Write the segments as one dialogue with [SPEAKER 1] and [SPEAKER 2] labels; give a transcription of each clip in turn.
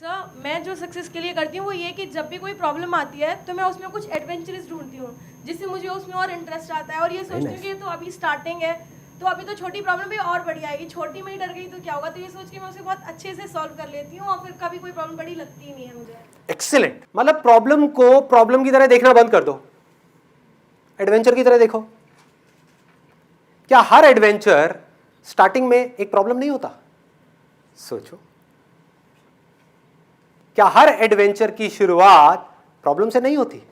[SPEAKER 1] Sir मैं जो success के लिए करती हूँ वो ये कि जब भी कोई प्रॉब्लम आती है तो मैं उसमें कुछ एडवेंचरस ढूंढती हूँ जिससे मुझे उसमें और इंटरेस्ट आता है और ये सोचती हूँ कि तो अभी स्टार्टिंग है तो अभी तो छोटी प्रॉब्लम भी और बड़ी आएगी, छोटी में ही डर गई तो क्या होगा, तो ये सोच के मैं उसे बहुत अच्छे से सॉल्व कर लेती हूँ और फिर कभी कोई प्रॉब्लम बड़ी लगती ही नहीं है मुझे।
[SPEAKER 2] एक्सीलेंट। मतलब प्रॉब्लम को प्रॉब्लम की तरह देखना बंद कर दो, एडवेंचर की तरह देखो। क्या हर एडवेंचर स्टार्टिंग में एक प्रॉब्लम नहीं होता? सोचो, क्या हर एडवेंचर की शुरुआत प्रॉब्लम से नहीं होती?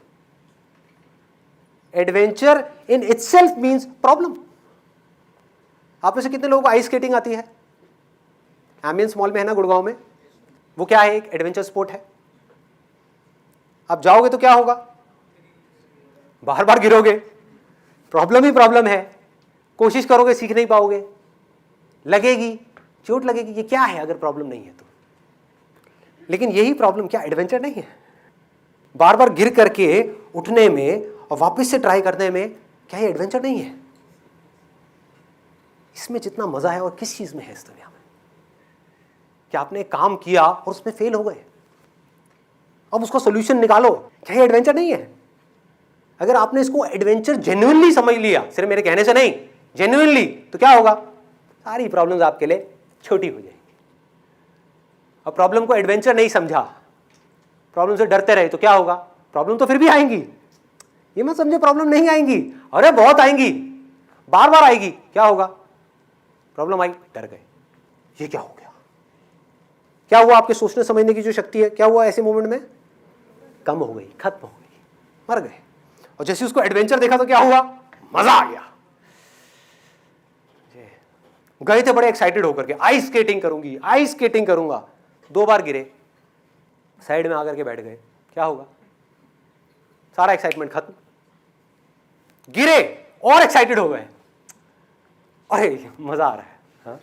[SPEAKER 2] Adventure in itself means problem. आप में से कितने लोगों को आइस स्केटिंग आती है? एम्बियंस मॉल में है ना गुड़गांव में, वो क्या है? एक एडवेंचर स्पोर्ट है। आप जाओगे तो क्या होगा? बार बार गिरोगे, प्रॉब्लम ही प्रॉब्लम है, कोशिश करोगे सीख नहीं पाओगे, लगेगी, चोट लगेगी। ये क्या है अगर प्रॉब्लम नहीं है तो? लेकिन यही प्रॉब्लम क्या एडवेंचर नहीं है? बार बार गिर करके उठने में और वापस से ट्राई करने में क्या ये एडवेंचर नहीं है? इसमें जितना मजा है और किस चीज में है इस दुनिया में? क्या आपने एक काम किया और उसमें फेल हो गए, अब उसका सॉल्यूशन निकालो, क्या ये एडवेंचर नहीं है? अगर आपने इसको एडवेंचर जेन्युइनली समझ लिया, सिर्फ मेरे कहने से नहीं, जेन्युइनली, तो क्या होगा? सारी प्रॉब्लम्स आपके लिए छोटी हो जाएगी। और प्रॉब्लम को एडवेंचर नहीं समझा, प्रॉब्लम से डरते रहे तो क्या होगा? प्रॉब्लम तो फिर भी आएंगी। ये मत समझे प्रॉब्लम नहीं आएंगी, अरे बहुत आएंगी, बार बार आएगी। क्या होगा? प्रॉब्लम आई, डर गए, ये क्या हो गया? क्या हुआ? आपके सोचने समझने की जो शक्ति है, क्या हुआ ऐसे मोमेंट में? कम हो गई, खत्म हो गई, मर गए। और जैसे उसको एडवेंचर देखा तो क्या हुआ? मजा आ गया। गए थे बड़े एक्साइटेड होकर के, आइस स्केटिंग करूंगी, आइस स्केटिंग करूंगा, 2 बार गिरे, साइड में आकर के बैठ गए, क्या होगा? सारा एक्साइटमेंट खत्म। गिरे और एक्साइटेड हो गए, अरे मजा आ रहा है, हाँ?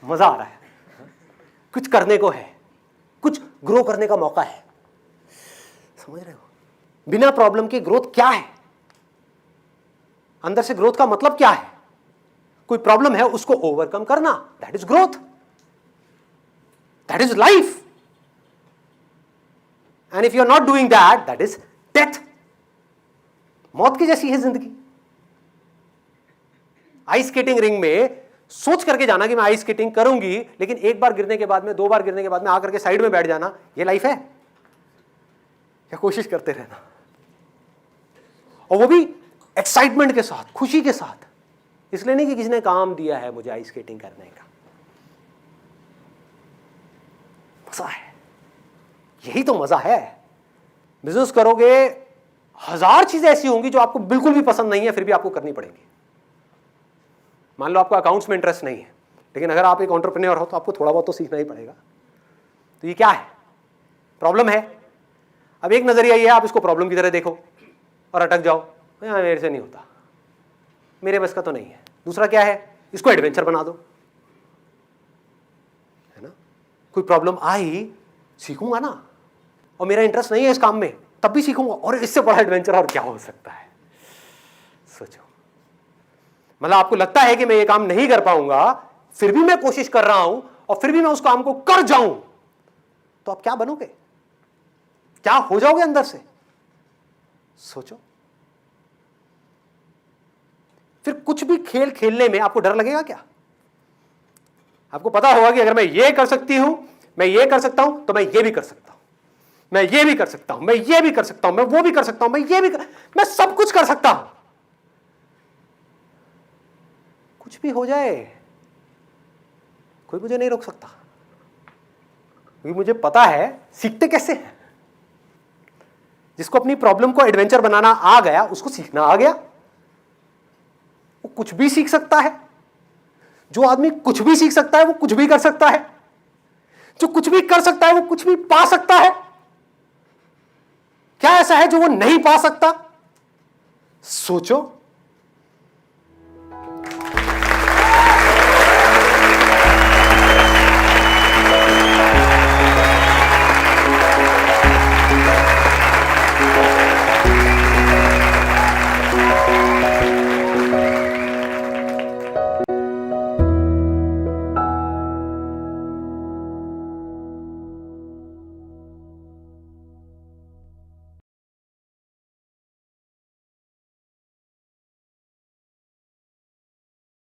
[SPEAKER 2] मजा आ रहा है, हाँ? कुछ करने को है, कुछ ग्रो करने का मौका है। समझ रहे हो? बिना प्रॉब्लम के ग्रोथ क्या है? अंदर से ग्रोथ का मतलब क्या है? कोई प्रॉब्लम है उसको ओवरकम करना, that is growth, that is life. And if you are not doing that, that is death. मौत की जैसी है जिंदगी। आइस स्केटिंग रिंग में सोच करके जाना कि मैं आइस स्केटिंग करूंगी, लेकिन एक बार गिरने के बाद में, 2 बार गिरने के बाद में आकर के साइड में बैठ जाना, ये लाइफ है? या कोशिश करते रहना, और वो भी एक्साइटमेंट के साथ, खुशी के साथ। इसलिए नहीं कि किसी ने काम दिया है मुझे आइस स्केटिंग करने का। मजा है, यही तो मजा है। बिजनेस करोगे, 1000 चीजें ऐसी होंगी जो आपको बिल्कुल भी पसंद नहीं है, फिर भी आपको करनी पड़ेगी। मान लो आपको अकाउंट्स में इंटरेस्ट नहीं है, लेकिन अगर आप एक एंटरप्रेन्योर हो तो आपको थोड़ा बहुत तो सीखना ही पड़ेगा। तो ये क्या है? प्रॉब्लम है। अब एक नजरिया ये है, आप इसको प्रॉब्लम की तरह देखो और अटक जाओ, मेरे से नहीं होता, मेरे बस का तो नहीं है। दूसरा क्या है? इसको एडवेंचर बना दो, है ना? कोई प्रॉब्लम आई, सीखूंगा ना, और मेरा इंटरेस्ट नहीं है इस काम में, तब भी सीखूंगा, और इससे बड़ा एडवेंचर और क्या हो सकता है? सोचो। मतलब आपको लगता है कि मैं ये काम नहीं कर पाऊंगा, फिर भी मैं कोशिश कर रहा हूं, और फिर भी मैं उस काम को कर जाऊं, तो आप क्या बनोगे? क्या हो जाओगे अंदर से? सोचो। फिर कुछ भी खेल खेलने में आपको डर लगेगा क्या? आपको पता होगा कि अगर मैं ये कर सकती हूं, मैं ये कर सकता हूं, तो मैं ये भी कर सकता हूं, मैं ये भी कर सकता हूं, मैं ये भी कर सकता हूं, मैं वो भी कर सकता हूं, मैं ये भी मैं सब कुछ कर सकता हूं। कुछ भी हो जाए, कोई मुझे नहीं रोक सकता, क्योंकि मुझे पता है सीखते कैसे हैं। जिसको अपनी प्रॉब्लम को एडवेंचर बनाना आ गया, उसको सीखना आ गया, वो कुछ भी सीख सकता है। जो आदमी कुछ भी सीख सकता है वो कुछ भी कर सकता है। जो कुछ भी कर सकता है वो कुछ भी पा सकता है। क्या ऐसा है जो वो नहीं पा सकता? सोचो।